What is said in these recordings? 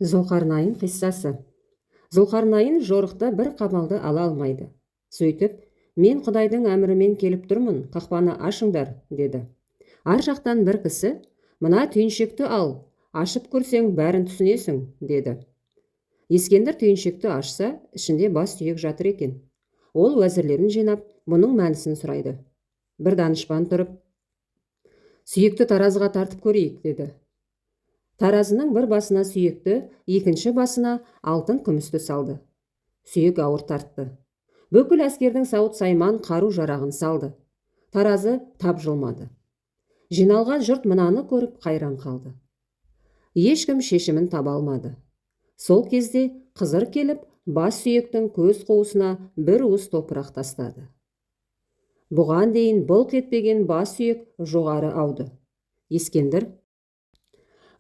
Зұлқарнайын қиссасы. Зұлқарнайын жорықта бір қамалды ала алмайды. Сөйтіп, мен Құдайдың әмірімен келіп тұрмын, қақпаны ашыңдар, деді. Ар жақтан бір кісі, мына түйіншекті ал, ашып көрсең бәрін түсінесің, деді. Ескендір түйіншекті ашса, ішінде бас сүйек жатыр екен. Ол уәзірлерін жинап, бұның мәнісін сұрайды. Бір данышпан тұрып, сүйекті таразыға тартып көрейік, деді. Таразының бір басына сүйекті, екінші басына алтын күмісті салды. Сүйек ауыр тартты. Бүкіл әскердің сауыт сайман қару жарағын салды. Таразы тапжылмады. Жиналған жұрт мынаны көріп қайран қалды. Ешкім шешімін таба алмады. Сол кезде қызыр келіп, бас сүйектің көз қуысына бір уыс топырақ тастады. Бұған дейін былқ етпеген бас сүйек жоғары ауды. Ескендір: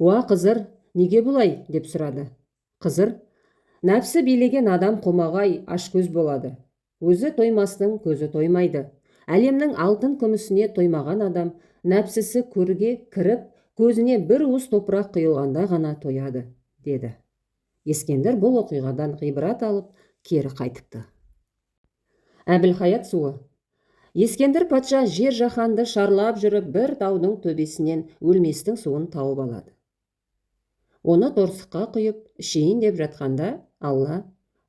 «Уа қызыр, неге бұлай?» деп сұрады. Қызыр: «Нәпсі билеген адам қомағай, ашкөз болады. Өзі тоймастың көзі тоймайды. Әлемнің алтын күмісіне тоймаған адам нәпсісі көрге кіріп, көзіне бір уыс топырақ құйылғанда ғана тояды», деді. Ескендір бұл оқиғадан ғибрат алып, кері қайтыпты. Әбілхаят суы. Ескендір патша жер жаһанды шарлап жүріп, бір таудың төбесінен өлместің суын тауып алады. Оны торсыққа құйып, ішейін деп жатқанда, Алла: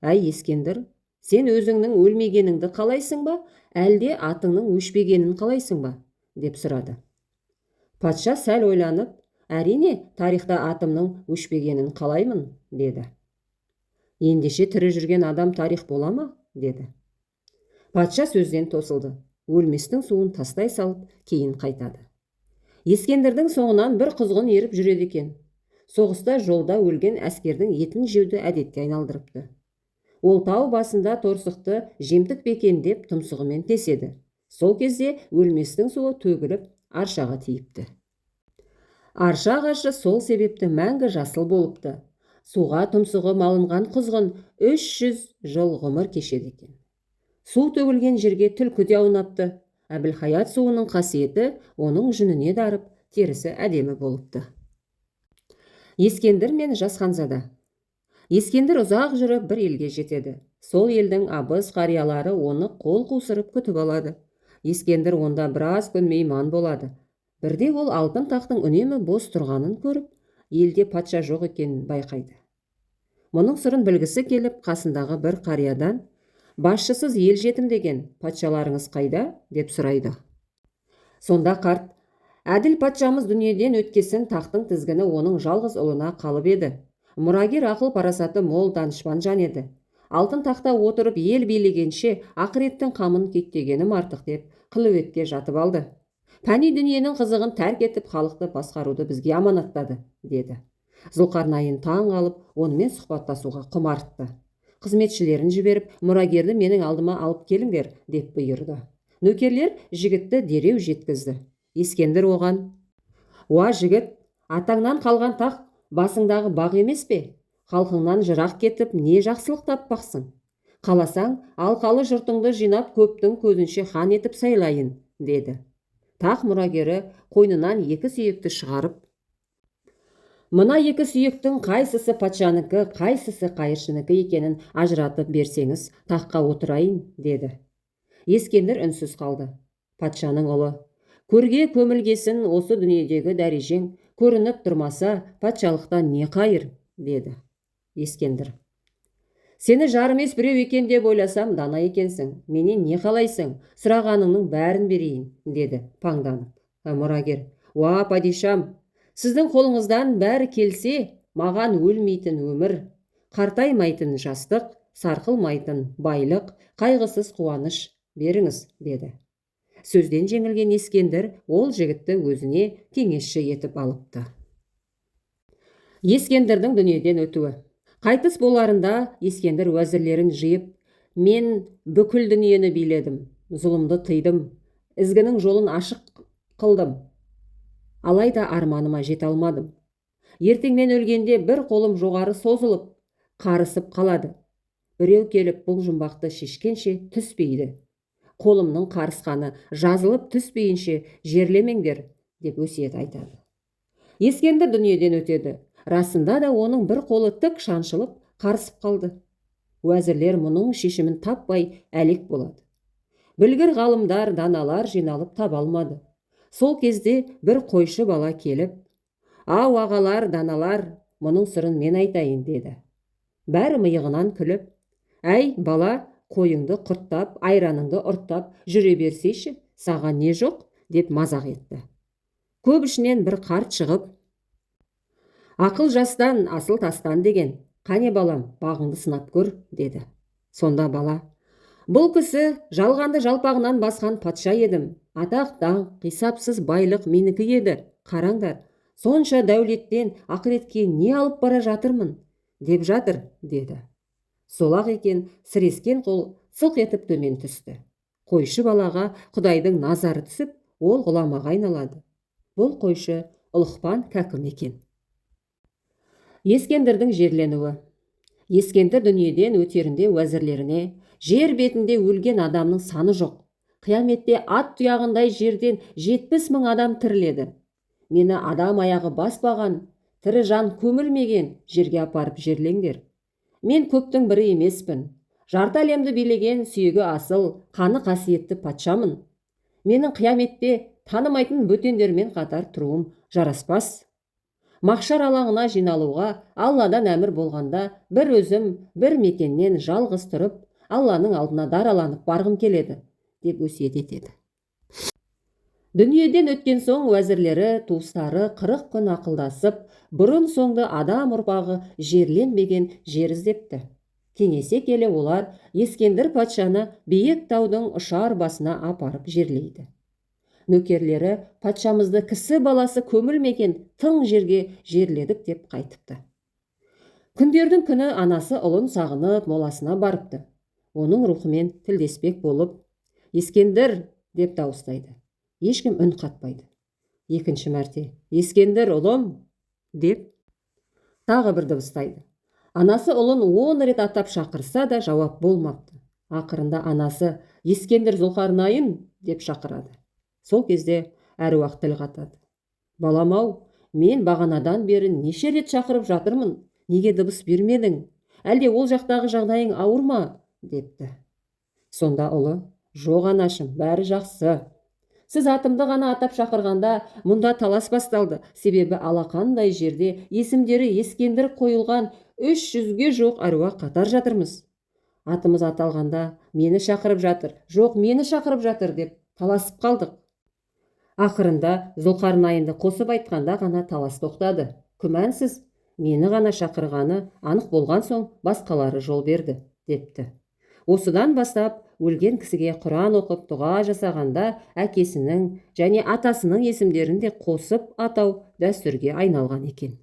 «Әй Ескендір, сен өзіңнің өлмегеніңді қалайсың ба, әлде атыңның өшпегенін қалайсың ба?» деп сұрады. Патша сәл ойланып, «Әрине, тарихта атымның өшпегенін қалаймын», деді. «Ендеше тірі жүрген адам тарих бола ма?» деді. Патша сөзден тосылды. Өлместің суын тастай салып, кейін қайтады. Ескендірдің соңынан бір құзғын еріп жүреді екен. Соғыста жолда өлген әскердің етін жеуді әдетке айналдырыпты. Ол тау басында торсықты жемтік бекен деп тұмсығымен теседі. Сол кезде өлместің суы төгіліп, аршаға тиіпті. Арша ағашы сол себепті мәңгі жасыл болыпты. Суға тұмсығы малынған құзғын 300 жыл ғұмыр кешеді екен. Су төгілген жерге түлкі де аунапты. Әбілхаят суының қасиеті оның жүніне дарып, терісі әдемі болыпты. Ескендір мен жас ханзада. Ескендір ұзақ жүріп бір елге жетеді. Сол елдің абыз қариялары оны қол қусырып күтіп алады. Ескендір онда біраз күн мейман болады. Бірде ол алтын тақтың үнемі бос тұрғанын көріп, елде патша жоқ екенін байқайды. Мұның сырын білгісі келіп, қасындағы бір қариядан: «Басшысыз ел жетім деген, патшаларыңыз қайда?» деп сұрайды. Сонда қарт: «Әділ патшамыз дүниеден өткесін тақтың тізгіні оның жалғыз ұлына қалып еді. Мұрагер ақыл парасаты мол данышпан жан еді. Алтын тақта отырып ел билегенше ақыреттің қамын күйттегенім артық» деп қылуетке жатып алды. «Пәни дүниенің қызығын тәрк етіп, халықты басқаруды бізге аманаттады», деді. Зұлқарнайын таң қалып, онымен сұхбаттасуға құмартты. Қызметшілерін жіберіп, «Мұрагерді менің алдыма алып келіңдер», деп бұйырды. Нөкерлер жігітті дереу жеткізді. Ескендір оған: «Уа жігіт, атаңнан қалған тақ басыңдағы бақ емес пе? Халқыңнан жырақ кетіп, не жақсылық таппақсың? Қаласаң, алқалы жұртыңды жинап, көптің көзінше хан етіп сайлайын», деді. Тақ мұрагері қойнынан 2 сүйекті шығарып: «Мына 2 сүйектің қайсысы патшаныкі, қайсысы қайыршынікі екенін ажыратып берсеңіз, таққа отырайын», деді. Ескендір үнсіз қалды. Патшаның ұлы: «Көрге көмілгесін осы дүниедегі дәрежең көрініп тұрмаса, патшалықтан не қайыр?» деді. Ескендір: «Сені жар емес біреу екен деп ойласам, дана екенсің. Менен не қалайсың? Сұрағаныңның бәрін берейін», деді паңданып. Мұрагер: «Уа падишам, сіздің қолыңыздан бәрі келсе, маған өлмейтін өмір, қартаймайтын жастық, сарқылмайтын байлық, қайғысыз қуаныш беріңіз», деді. Сөзден жеңілген Ескендір ол жігітті өзіне кеңесші етіп алыпты. Ескендірдің дүниеден өтуі. Қайтыс боларында Ескендір уәзірлерін жиып: «Мен бүкіл дүниені биледім, зұлымды тыйдым, ізгінің жолын ашық қылдым. Алайда арманыма жете алмадым. Ертең мен өлгенде бір қолым жоғары созылып, қарысып қалады. Біреу келіп бұл жұмбақты шешкенше түспейді. Қолымның қарысқаны жазылып түспейінше жерлемеңдер», деп өсиет айтады. Ескендір дүниеден өтеді. Расында да оның бір қолы тік шаншылып қарысып қалды. Уәзірлер мұның шешімін таппай әлек болады. Білгір ғалымдар, даналар жиналып таба алмады. Сол кезде бір қойшы бала келіп, «Ау ағалар, даналар, мұның сырын мен айтайын» деді. Бәрі миығынан күліп, «Әй бала, қойыңды құрттап, айраныңды ұрттап жүре берсейші, саған не жоқ?» деп мазақ етті. Көп ішінен бір қарт шығып, «Ақыл жастан, асыл тастан деген, қане балам, бағыңды сынап көр» деді. Сонда бала, «Бұл кісі жалғанды жалпағынан басқан патша едім. Атақ даңқ, қисапсыз байлық менікі еді. Қараңдар, сонша дәулеттен ақыретке не алып бара жатырмын деп жатыр» деді. Сол-ақ екен, сірескен қол сылқ етіп төмен түсті. Қойшы балаға Құдайдың назары түсіп, ол ғұламаға айналады. Бұл қойшы Ұлықпан Кәкім екен. Ескендірдің жерленуі. Ескендір дүниеден өтерінде уәзірлеріне, «Жер бетінде өлген адамның саны жоқ. Қияметте ат тұяғындай жерден 70 000 адам тіріледі. Мені адам аяғы баспаған, тірі жан көмілмеген жерге апарып жерлеңдер. Мен көптің бірі емеспін. Жарты әлемді билеген сүйегі асыл, қаны қасиетті патшамын. Менің қияметте танымайтын бөтендермен қатар тұруым жараспас. Мақшар алаңына жиналуға Алладан әмір болғанда, бір өзім, бір мекеннен жалғыз тұрып, Алланың алдына дараланып барғым келеді» деп өсиет етеді. Дүниеден өткен соң уәзірлері, туыстары 40 күн ақылдасып, бұрын соңды адам ұрпағы жерленбеген жер іздепті. Кеңесе келе олар Ескендір патшаны биік таудың ұшар басына апарып жерлейді. Нөкерлері патшамызды кісі баласы көмілмеген тың жерге жерледік деп қайтыпты. Күндердің күні анасы ұлын сағынып моласына барыпты. Оның рухымен тілдеспек болып, «Ескендір» деп дауыстайды. Ешкім үн қатпайды. Екінші мәрте, «Ескендір ұлым» деп тағы бір дыбыстайды. Анасы ұлын 10 рет атап шақырса да жауап болмапты. Ақырында анасы «Ескендір Зұлқарнайын» деп шақырады. Сол кезде әруақ тіл қатады. «Балам-ау, мен бағанадан бері неше рет шақырып жатырмын, неге дыбыс бермедің? Әлде ол жақтағы жағдайың ауыр ма?» депті. Сонда ұлы, «Жоқ анашым, бәрі жақсы. Сіз атымды ғана атап шақырғанда мұнда талас басталды. Себебі алақандай жерде есімдері Ескендір қойылған 300-ге жоқ әруақ қатар жатырмыз. Атымыз аталғанда мені шақырып жатыр, жоқ мені шақырып жатыр деп таласып қалдық». Ақырында Зұлқарнайынды қосып айтқанда ғана талас тоқтады. «Күмәнсіз, мені ғана шақырғаны анық болған соң басқалары жол берді» депті. Осыдан бастап өлген кісіге Құран оқып дұға жасағанда әкесінің және атасының есімдерін де қосып атау дәстүрге айналған екен.